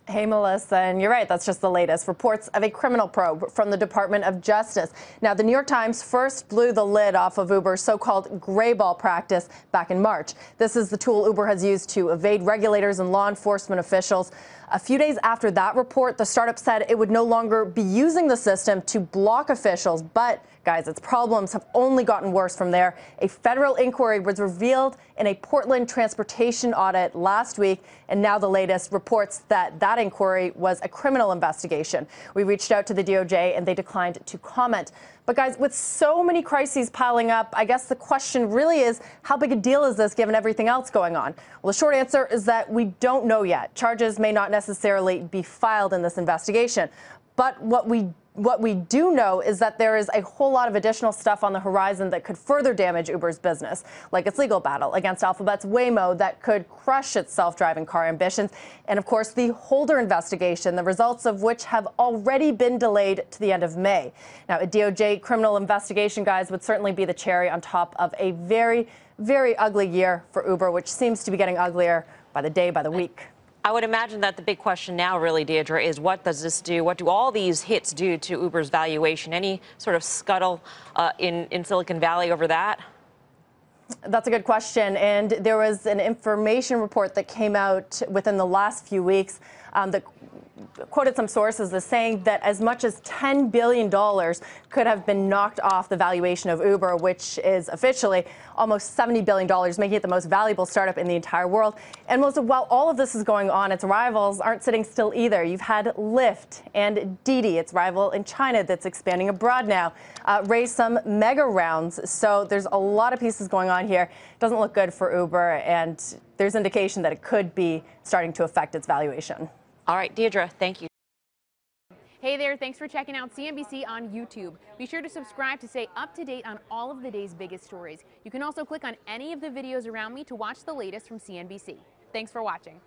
Hey, Melissa, and you're right, that's just the latest. Reports of a criminal probe from the Department of Justice. Now, the New York Times first blew the lid off of Uber's so-called gray ball practice back in March. This is the tool Uber has used to evade regulators and law enforcement officials. A few days after that report, the startup said it would no longer be using the system to block officials. But, guys, its problems have only gotten worse from there. A federal inquiry was revealed in a Portland transportation audit last week, and now the latest reports that that inquiry was a criminal investigation. We reached out to the DOJ, and they declined to comment. But, guys, with so many crises piling up, I guess the question really is, how big a deal is this given everything else going on? Well, the short answer is that we don't know yet. Charges may not necessarily be filed in this investigation. But what we do know is that there is a whole lot of additional stuff on the horizon that could further damage Uber's business, like its legal battle against Alphabet's Waymo that could crush its self-driving car ambitions, and of course the Holder investigation, the results of which have already been delayed to the end of May. Now, a DOJ criminal investigation, guys, would certainly be the cherry on top of a very, very ugly year for Uber, which seems to be getting uglier by the day, by the week. I would imagine that the big question now, really, Deirdre, is what does this do? What do all these hits do to Uber's valuation? Any sort of scuttle in Silicon Valley over that? That's a good question. And there was an information report that came out within the last few weeks that quoted some sources as saying that as much as $10 billion could have been knocked off the valuation of Uber, which is officially almost $70 billion, making it the most valuable startup in the entire world. And Melissa, while all of this is going on, its rivals aren't sitting still either. You've had Lyft and Didi, its rival in China that's expanding abroad now, raise some mega rounds. So there's a lot of pieces going on here. It doesn't look good for Uber, and there's indication that it could be starting to affect its valuation. All right, Deirdre, thank you. Hey there, thanks for checking out CNBC on YouTube. Be sure to subscribe to stay up to date on all of the day's biggest stories. You can also click on any of the videos around me to watch the latest from CNBC. Thanks for watching.